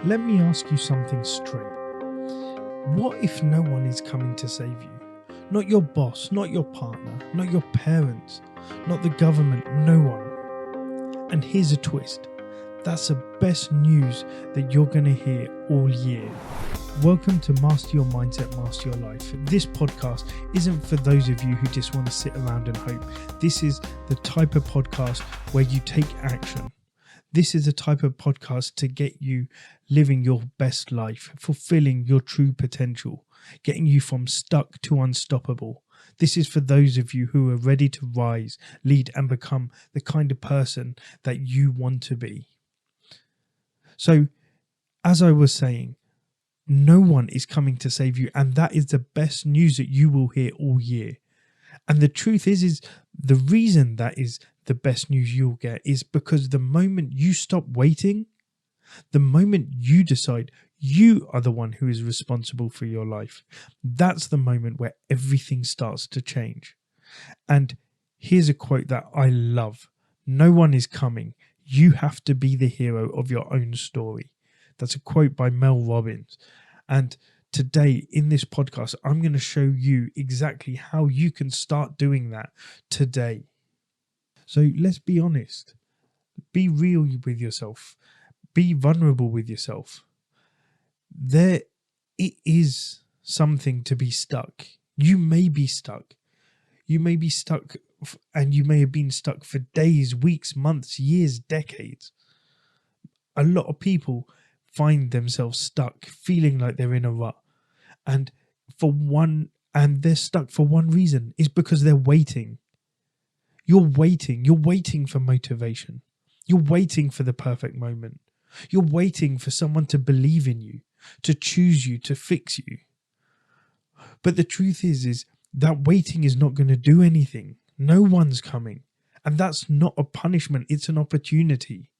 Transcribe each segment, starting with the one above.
Let me ask you something straight. What if no one is coming to save you? Not your boss, not your partner, not your parents, not the government, no one. And here's a twist. That's the best news that you're going to hear all year. Welcome to Master Your Mindset, Master Your Life. This podcast isn't for those of you who just want to sit around and hope. This is the type of podcast where you take action. This is a type of podcast to get you living your best life, fulfilling your true potential, getting you from stuck to unstoppable. This is for those of you who are ready to rise, lead, and become the kind of person that you want to be. So, as I was saying, no one is coming to save you, and that is the best news that you will hear all year. And the truth is the reason that is the best news you'll get is because the moment you stop waiting, the moment you decide you are the one who is responsible for your life, that's the moment where everything starts to change. And here's a quote that I love. No one is coming. You have to be the hero of your own story. That's a quote by Mel Robbins. And today in this podcast, I'm going to show you exactly how you can start doing that today. So let's be honest. Be real with yourself. Be vulnerable with yourself. It is something to be stuck. You may be stuck. You may be stuck, and you may have been stuck for days, weeks, months, years, decades. A lot of people find themselves stuck, feeling like they're in a rut. And they're stuck for one reason. It's because they're waiting. You're waiting for motivation. You're waiting for the perfect moment. You're waiting for someone to believe in you, to choose you, to fix you. But the truth is that waiting is not going to do anything. No one's coming. And that's not a punishment. It's an opportunity.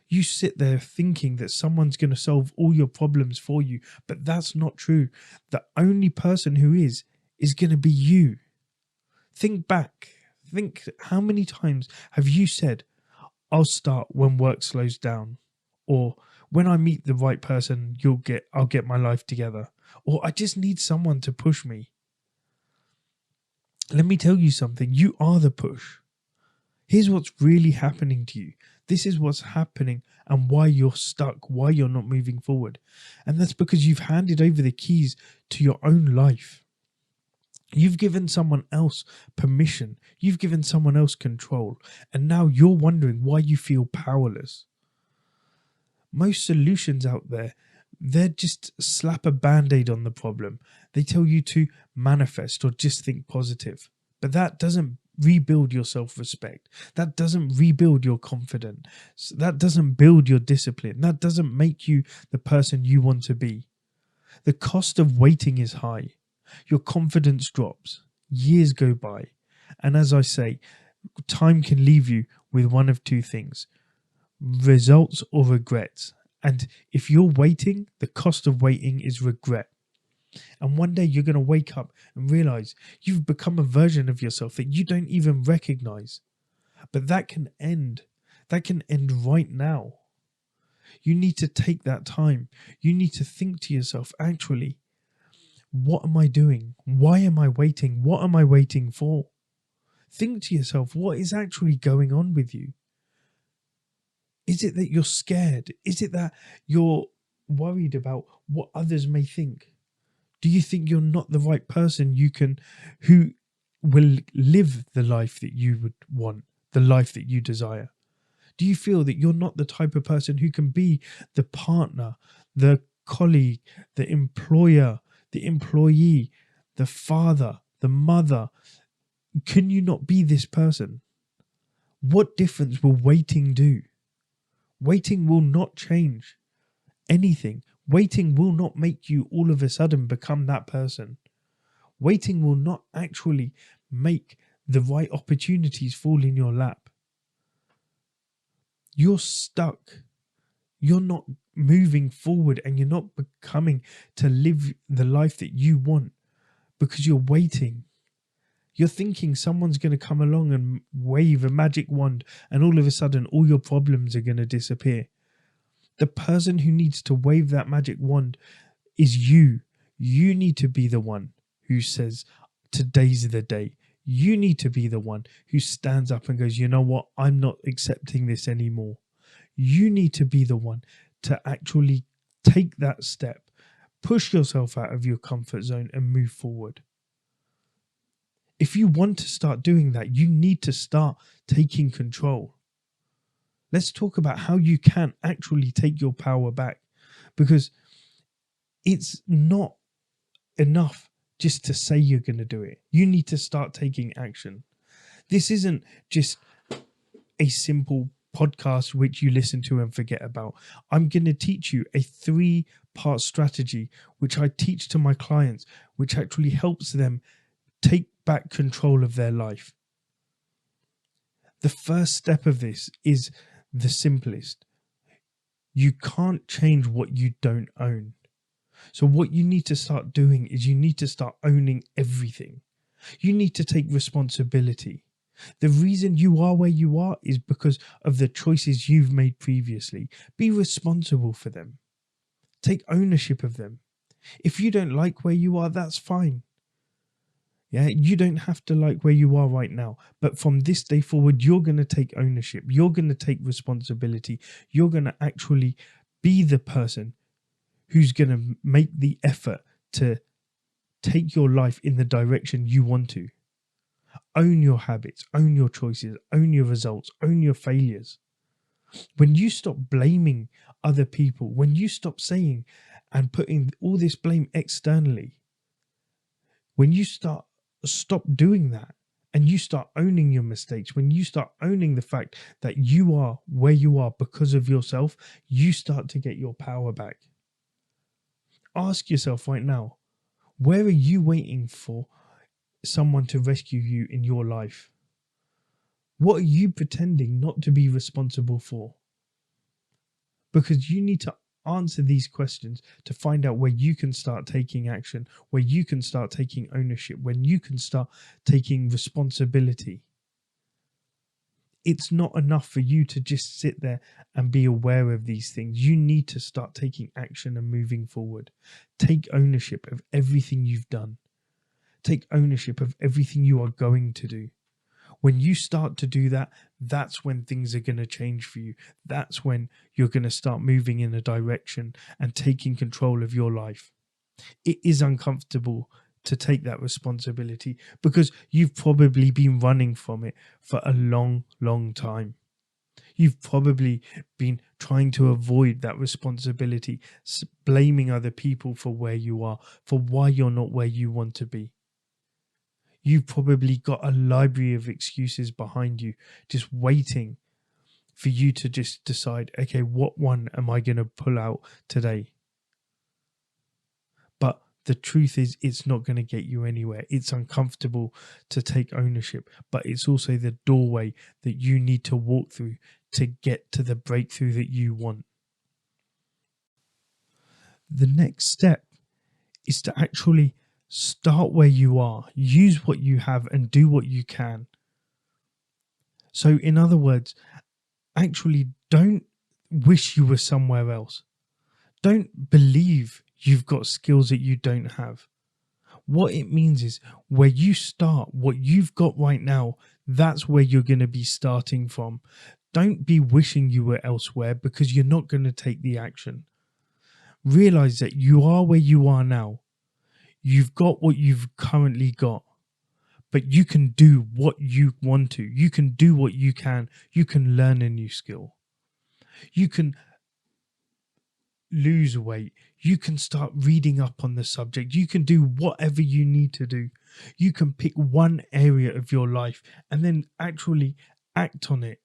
You sit there thinking that someone's going to solve all your problems for you, but that's not true. The only person who is going to be you. Think back. Think, how many times have you said, I'll start when work slows down, or when I meet the right person, I'll get my life together, or I just need someone to push me. Let me tell you something. You are the push. Here's what's really happening to you. This is what's happening and why you're stuck, why you're not moving forward. And that's because you've handed over the keys to your own life. You've given someone else permission. You've given someone else control. And now you're wondering why you feel powerless. Most solutions out there, they're just slap a band-aid on the problem. They tell you to manifest or just think positive. But that doesn't rebuild your self-respect. That doesn't rebuild your confidence. That doesn't build your discipline. That doesn't make you the person you want to be. The cost of waiting is high. Your confidence drops. Years go by. And as I say, time can leave you with one of two things: results or regrets. And if you're waiting, the cost of waiting is regret. And one day you're going to wake up and realize you've become a version of yourself that you don't even recognize. But that can end. That can end right now. You need to take that time. You need to think to yourself, actually, what am I doing? Why am I waiting? What am I waiting for? Think to yourself, what is actually going on with you? Is it that you're scared? Is it that you're worried about what others may think? Do you think you're not the right person who will live the life that you would want, the life that you desire? Do you feel that you're not the type of person who can be the partner, the colleague, the employer, the employee, the father, the mother? Can you not be this person? What difference will waiting do? Waiting will not change anything. Waiting will not make you all of a sudden become that person. Waiting will not actually make the right opportunities fall in your lap. You're stuck. You're not moving forward, and you're not becoming to live the life that you want because you're waiting. You're thinking someone's going to come along and wave a magic wand and all of a sudden all your problems are going to disappear. The person who needs to wave that magic wand is you. You need to be the one who says, today's the day. You need to be the one who stands up and goes, you know what? I'm not accepting this anymore. You need to be the one to actually take that step, push yourself out of your comfort zone and move forward. If you want to start doing that, you need to start taking control. Let's talk about how you can actually take your power back, because it's not enough just to say you're going to do it. You need to start taking action. This isn't just a simple podcast which you listen to and forget about. I'm going to teach you a 3-part strategy which I teach to my clients, which actually helps them take back control of their life. The first step of this is the simplest. You can't change what you don't own. So what you need to start doing is you need to start owning everything. You need to take responsibility. The reason you are where you are is because of the choices you've made previously. Be responsible for them. Take ownership of them. If you don't like where you are, that's fine. Yeah, you don't have to like where you are right now. But from this day forward, you're going to take ownership. You're going to take responsibility. You're going to actually be the person who's going to make the effort to take your life in the direction you want to. Own your habits, own your choices, own your results, own your failures. When you stop blaming other people, when you stop saying and putting all this blame externally, when you stop doing that and you start owning your mistakes, when you start owning the fact that you are where you are because of yourself, you start to get your power back. Ask yourself right now, where are you waiting for someone to rescue you in your life? What are you pretending not to be responsible for? Because you need to answer these questions to find out where you can start taking action, where you can start taking ownership, when you can start taking responsibility. It's not enough for you to just sit there and be aware of these things. You need to start taking action and moving forward. Take ownership of everything you've done. Take ownership of everything you are going to do. When you start to do that, that's when things are going to change for you. That's when you're going to start moving in a direction and taking control of your life. It is uncomfortable to take that responsibility because you've probably been running from it for a long, long time. You've probably been trying to avoid that responsibility, blaming other people for where you are, for why you're not where you want to be. You've probably got a library of excuses behind you, just waiting for you to just decide, okay, what one am I going to pull out today? But the truth is, it's not going to get you anywhere. It's uncomfortable to take ownership, but it's also the doorway that you need to walk through to get to the breakthrough that you want. The next step is to actually start where you are, use what you have and do what you can. So in other words, actually don't wish you were somewhere else. Don't believe you've got skills that you don't have. What it means is where you start, what you've got right now, that's where you're going to be starting from. Don't be wishing you were elsewhere because you're not going to take the action. Realize that you are where you are now. You've got what you've currently got, but you can do what you want to. You can do what you can. You can learn a new skill. You can lose weight. You can start reading up on the subject. You can do whatever you need to do. You can pick one area of your life and then actually act on it.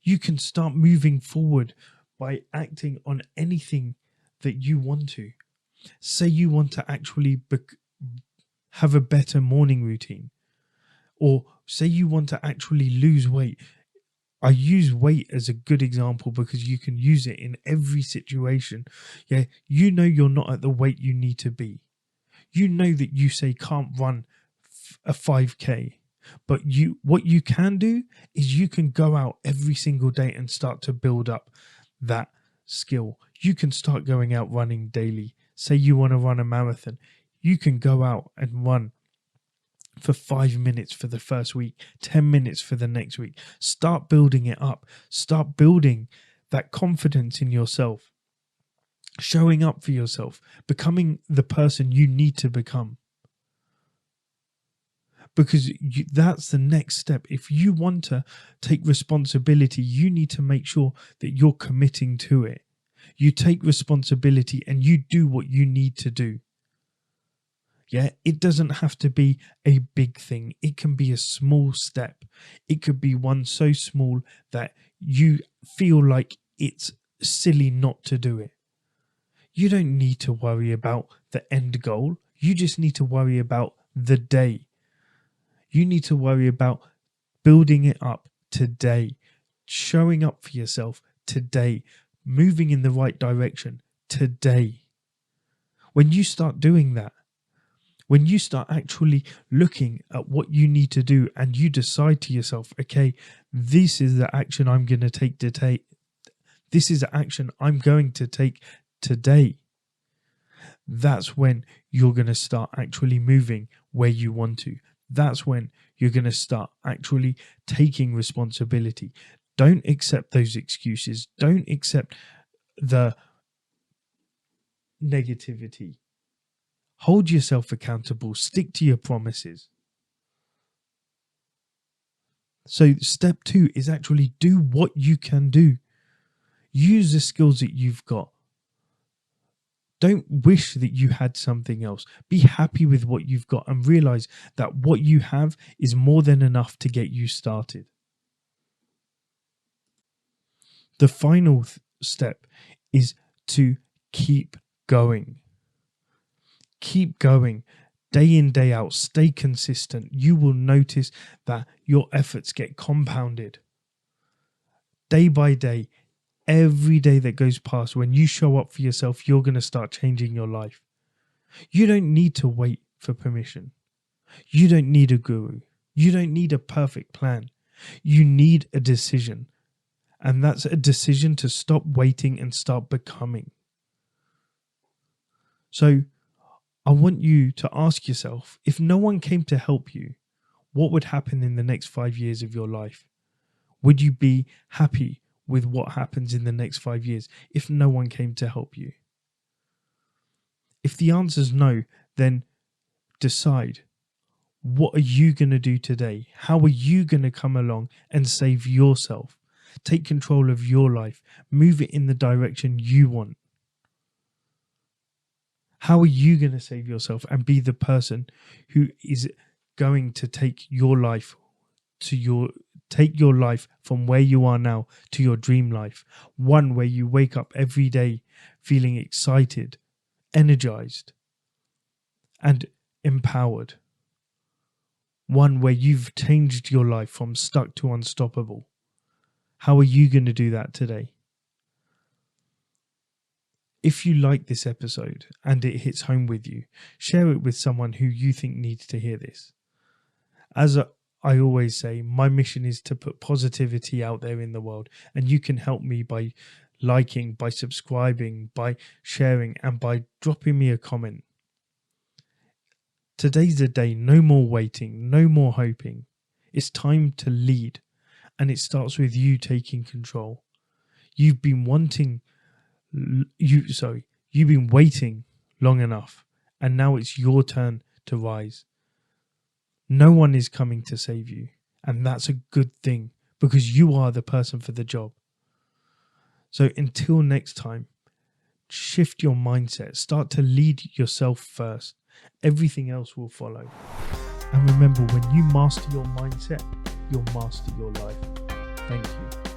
You can start moving forward by acting on anything that you want to. Say you want to actually have a better morning routine, or say you want to actually lose weight. I use weight as a good example because you can use it in every situation. Yeah, you know you're not at the weight you need to be. You know that you say can't run a 5K, But what you can do is you can go out every single day and start to build up that skill. You can start going out running daily. Say you want to run a marathon. You can go out and run for 5 minutes for the first week, 10 minutes for the next week. Start building it up. Start building that confidence in yourself, showing up for yourself, becoming the person you need to become. Because that's the next step. If you want to take responsibility, you need to make sure that you're committing to it. You take responsibility and you do what you need to do. Yeah, it doesn't have to be a big thing. It can be a small step. It could be one so small that you feel like it's silly not to do it. You don't need to worry about the end goal. You just need to worry about the day. You need to worry about building it up today, showing up for yourself today, moving in the right direction today. When you start doing that, when you start actually looking at what you need to do and you decide to yourself, okay, this is the action I'm going to take today. This is the action I'm going to take today. That's when you're going to start actually moving where you want to. That's when you're going to start actually taking responsibility. Don't accept those excuses. Don't accept the negativity. Hold yourself accountable. Stick to your promises. So step 2 is actually do what you can do. Use the skills that you've got. Don't wish that you had something else. Be happy with what you've got and realize that what you have is more than enough to get you started. The final step is to keep going. Keep going. Day in, day out. Stay consistent. You will notice that your efforts get compounded. Day by day. Every day that goes past, when you show up for yourself, you're going to start changing your life. You don't need to wait for permission. You don't need a guru. You don't need a perfect plan. You need a decision. And that's a decision to stop waiting and start becoming. So I want you to ask yourself, if no one came to help you, what would happen in the next 5 years of your life? Would you be happy with what happens in the next 5 years if no one came to help you? If the answer is no, then decide, what are you going to do today? How are you going to come along and save yourself? Take control of your life. Move it in the direction you want. How are you going to save yourself and be the person who is going to take your life from where you are now to your dream life? One where you wake up every day feeling excited, energized, and empowered. One where you've changed your life from stuck to unstoppable. How are you going to do that today? If you like this episode and it hits home with you, share it with someone who you think needs to hear this. As I always say, my mission is to put positivity out there in the world, and you can help me by liking, by subscribing, by sharing, and by dropping me a comment. Today's the day. No more waiting, no more hoping. It's time to lead, and it starts with you taking control. You've been waiting long enough, and now it's your turn to rise. No one is coming to save you, and that's a good thing, because you are the person for the job. So until next time, shift your mindset. Start to lead yourself first. Everything else will follow. And remember, when you master your mindset, you'll master your life. Thank you.